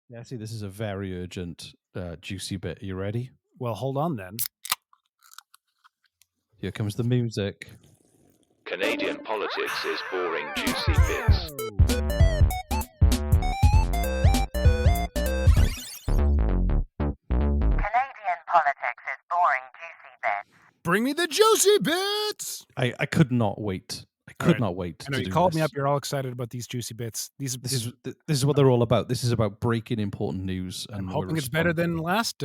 Yeah, see, this is a very urgent, juicy bit. Are you ready? Well, hold on then. Here comes the music. Canadian politics is boring, juicy bits. Canadian politics is boring, juicy bits. Bring me the juicy bits. I could not wait. I All could right. not wait I know to you do called me this. up. You're all excited about these juicy bits. This is what they're all about. This is about breaking important news, I'm and hoping it's better than last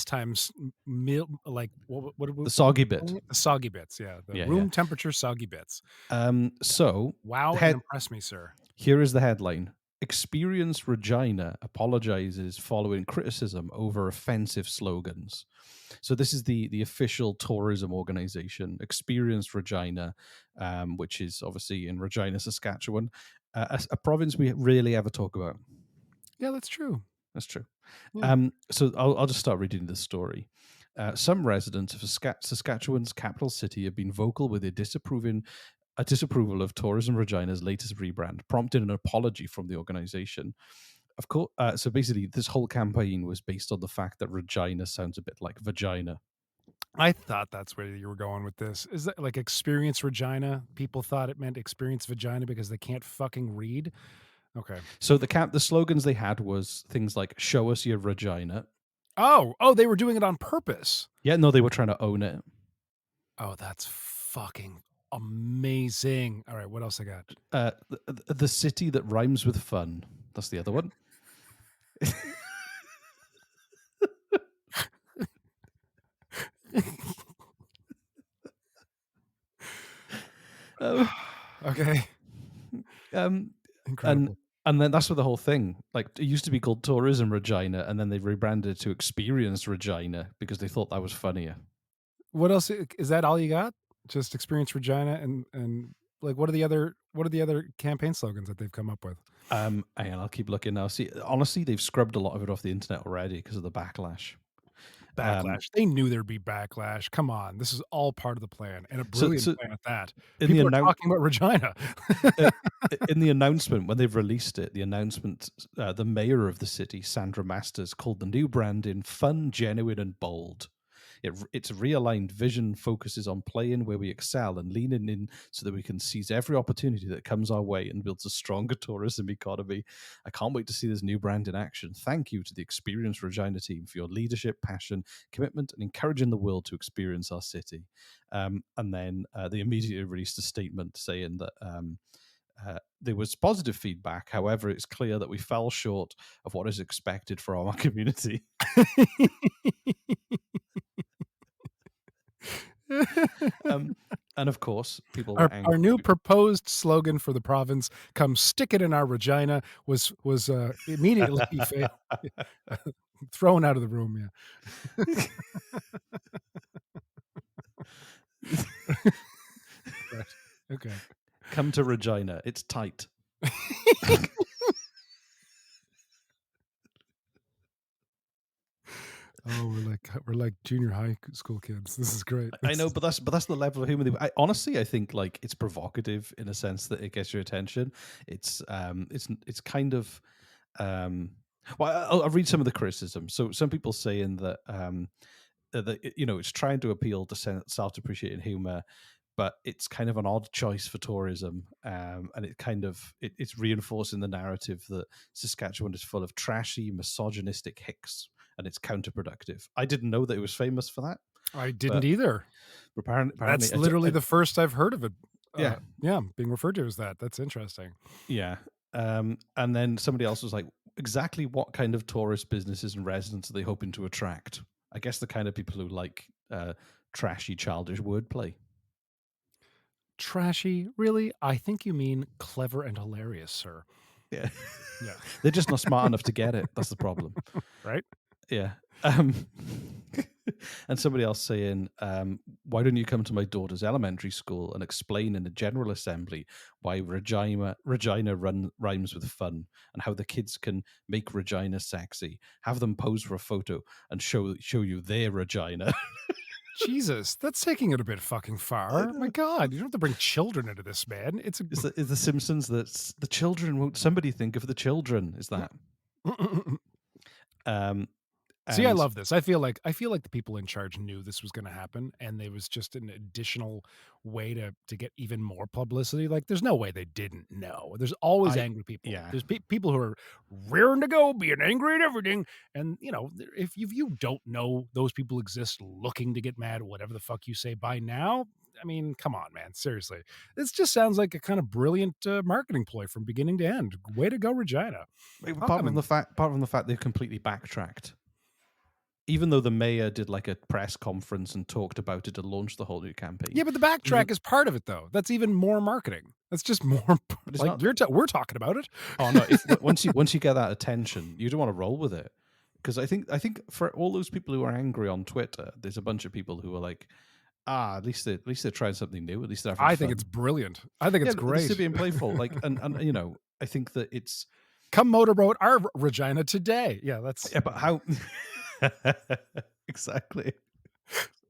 time's meal. Like what the soggy bit. The soggy bits, yeah. The room temperature soggy bits. So Wow, and impress me, sir. Here is the headline: Experienced Regina apologizes following criticism over offensive slogans. So this is the official tourism organization, Experienced Regina, which is obviously in Regina, Saskatchewan, a province we rarely ever talk about. Yeah, that's true. That's true. Yeah. So I'll just start reading the story. Some residents of Saskatchewan's capital city have been vocal with their disapproval of Tourism Regina's latest rebrand, prompting an apology from the organization. Of course, so basically, this whole campaign was based on the fact that Regina sounds a bit like vagina. I thought that's where you were going with this. Is that like experience Regina? People thought it meant experience vagina because they can't fucking read. Okay. So the slogans they had was things like "Show us your Regina." Oh, they were doing it on purpose. Yeah, no, they were trying to own it. Oh, that's fucking amazing. All right, what else I got? The city that rhymes with fun. That's the other one. Okay. Incredible. And then that's what the whole thing. Like, it used to be called Tourism Regina, and then they rebranded it to Experience Regina because they thought that was funnier. What else is that? All you got? Just Experience Regina and like what are the other campaign slogans that they've come up with? And I'll keep looking now. See, honestly, they've scrubbed a lot of it off the internet already because of the backlash. They knew there'd be backlash. Come on, this is all part of the plan, and a brilliant plan at that. People are talking about Regina. In the announcement, when they've released it, the mayor of the city, Sandra Masters, called the new branding fun, genuine, and bold. Its realigned vision focuses on playing where we excel and leaning in so that we can seize every opportunity that comes our way and builds a stronger tourism economy. I can't wait to see this new brand in action. Thank you to the Experienced Regina team for your leadership, passion, commitment, and encouraging the world to experience our city. And then they immediately released a statement saying that there was positive feedback. However, it's clear that we fell short of what is expected from our community. And of course, people were angry. Our new proposed slogan for the province, "Come stick it in our Regina," was immediately thrown out of the room. Yeah. Right. Okay. Come to Regina. It's tight. Oh, we're like junior high school kids. This is great. I know, but that's the level of humor. Honestly, I think like it's provocative in a sense that it gets your attention. It's kind of well, I'll read some of the criticism. So some people saying that that it's trying to appeal to self-depreciating humor, but it's kind of an odd choice for tourism, and it's reinforcing the narrative that Saskatchewan is full of trashy, misogynistic hicks, and it's counterproductive. I didn't know that it was famous for that. I didn't either. Apparently, that's literally the first I've heard of it. Yeah, being referred to as that. That's interesting. Yeah, and then somebody else was like, exactly what kind of tourist businesses and residents are they hoping to attract? I guess the kind of people who like trashy, childish wordplay. Trashy? Really? I think you mean clever and hilarious, sir. Yeah. Yeah. They're just not smart enough to get it. That's the problem. Right? Yeah. And somebody else saying, why don't you come to my daughter's elementary school and explain in the General Assembly why Regina rhymes with fun and how the kids can make Regina sexy, have them pose for a photo and show you their Regina. Jesus, that's taking it a bit fucking far. My God, you don't have to bring children into this, man. Is the Simpsons that the children won't somebody think of the children? Is that? See, I And love this. I feel like the people in charge knew this was going to happen, and there was just an additional way to get even more publicity. Like, there's no way they didn't know. There's always I, angry people. yeah, There's people who are rearing to go, being angry at everything. And if you don't know those people exist, looking to get mad at whatever the fuck you say by now, I mean, come on, man. Seriously, this just sounds like a kind of brilliant marketing ploy from beginning to end. Way to go, Regina. apart from the fact they've completely backtracked. Even though the mayor did like a press conference and talked about it to launch the whole new campaign. Yeah, but the backtrack is part of it, though. That's even more marketing. That's just more But it's like not. we're talking about it. Oh no! Once you get that attention, you don't want to roll with it, because I think for all those people who are angry on Twitter, there's a bunch of people who are like, at least they're trying something new. At least they're having I fun. think it's brilliant. I think it's At least great. they're being playful. Like, and I think that it's Come motorboat our Regina today. Yeah, that's. yeah, but how exactly?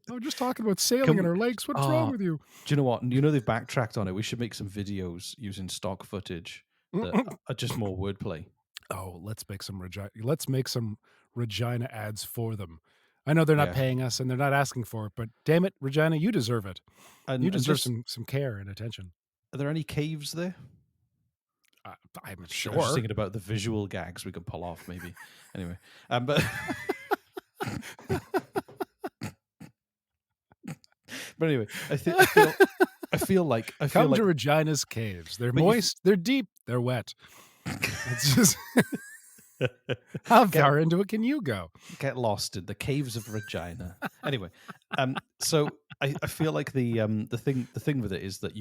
We're just talking about sailing in our lakes. What's wrong with you? Do you know what? You know they've backtracked on it. We should make some videos using stock footage that are just more wordplay. Oh, let's make some Regina ads for them. I know they're not paying us and they're not asking for it, but damn it, Regina, you deserve it. And you deserve just, some care and attention. Are there any caves there? I'm I sure. was just thinking about the visual gags we can pull off, maybe. Anyway, but but anyway, I feel like Come to Regina's caves. They're moist, they're deep, they're wet. It's just how far into it can you go? Get lost in the caves of Regina. Anyway, so I feel like the thing with it is that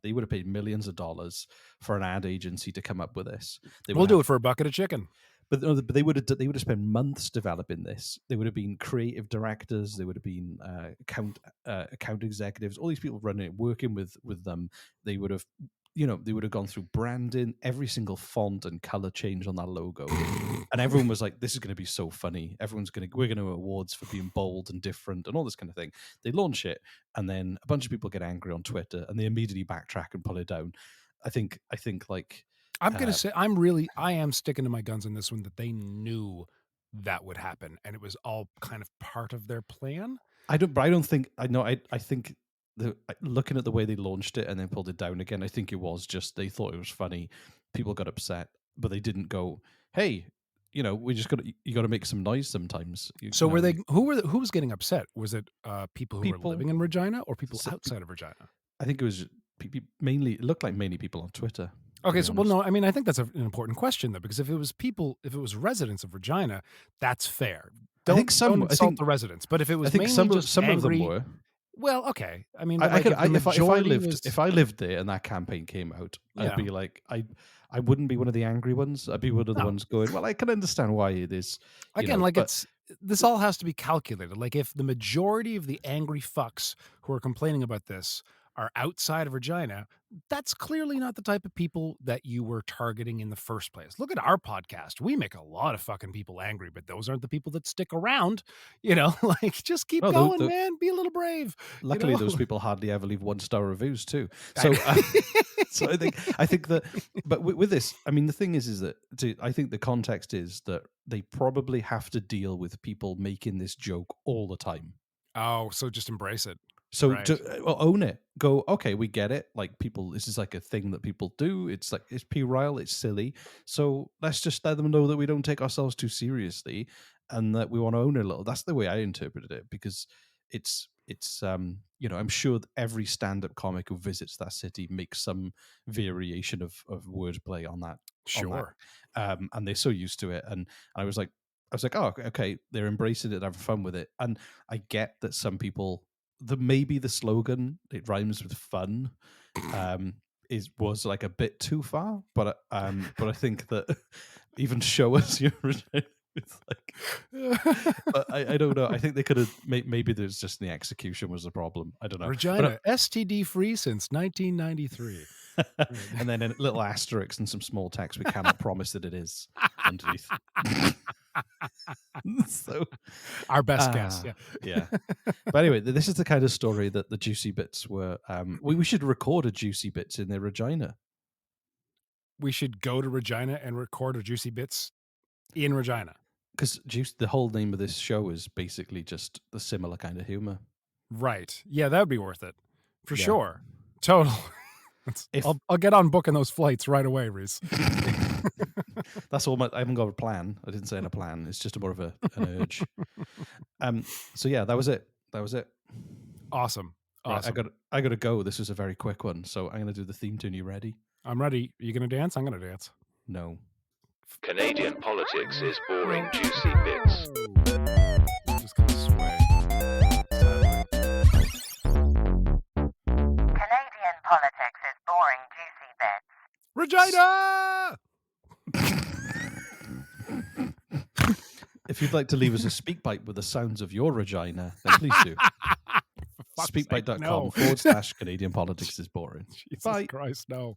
they would have paid millions of dollars for an ad agency to come up with this. We'll do it for a bucket of chicken. But they would have spent months developing this. They would have been creative directors. They would have been account executives. All these people running it, working with them. They would have, they would have gone through branding, every single font and color change on that logo, and everyone was like, "This is going to be so funny. We're going to awards for being bold and different and all this kind of thing." They launch it, and then a bunch of people get angry on Twitter, and they immediately backtrack and pull it down. I think like. I'm going to say I am sticking to my guns on this one, that they knew that would happen and it was all kind of part of their plan. I think looking at the way they launched it and then pulled it down again, I think it was just they thought it was funny. People got upset, but they didn't go, "Hey, you got to make some noise sometimes." Were they who was getting upset? Was it people who were living in Regina or people outside of Regina? I think it was mainly. It looked like mainly people on Twitter. Okay, so no, I mean, I think that's an important question though, because if it was residents of Regina, that's fair. Don't insult the residents. But if it was, some of them were. Well, okay. I mean, if I lived there and that campaign came out, I'd be like, I wouldn't be one of the angry ones. I'd be one of the ones going, well, I can understand why it is. Again, this all has to be calculated. Like, if the majority of the angry fucks who are complaining about this are outside of Regina, that's clearly not the type of people that you were targeting in the first place. Look at our podcast. We make a lot of fucking people angry, but those aren't the people that stick around. Like, just keep going, man. Be a little brave. Luckily, those people hardly ever leave 1-star reviews too. So, so I think that, but with this, I mean, the thing is that I think the context is that they probably have to deal with people making this joke all the time. Oh, so just embrace it. So own it. Go, okay, we get it. Like, people, this is like a thing that people do. It's like, it's puerile, it's silly. So let's just let them know that we don't take ourselves too seriously and that we want to own it a little. That's the way I interpreted it, because it's I'm sure that every stand-up comic who visits that city makes some variation of wordplay on that. Sure. And they're so used to it. And I was like, oh, okay, they're embracing it, having fun with it. And I get that some people, maybe the slogan, it rhymes with fun, was like a bit too far, but I think that even show us your it's like, but I don't know. I think they could have maybe there's just the execution was the problem. I don't know. Regina, STD free since 1993. And then a little asterisk and some small text. We cannot promise that it is underneath. So our best guess. Yeah. But anyway, this is the kind of story that the Juicy Bits were. We should record a Juicy Bits in their Regina. We should go to Regina and record a Juicy Bits in Regina. Because the whole name of this show is basically just the similar kind of humor. Right. Yeah, that would be worth it. For Yeah. sure. Total. If- I'll get on booking those flights right away, Reese. That's all. I haven't got a plan. I didn't say in a plan. It's just more of an urge. So yeah, that was it. Awesome. Right, Awesome. I got to go. This was a very quick one, so I'm going to do the theme tune. You ready? I'm ready. Are you going to dance? I'm going to dance. No. Canadian politics is boring juicy bits. I'm just going to sway. Sadly. Canadian politics is boring juicy bits. Regina! If you'd like to leave us a speak pipe with the sounds of your Regina, then please do. Fuck's sake, Speakpipe.com no. /Canadian politics is boring. Jesus Bye. Christ, no.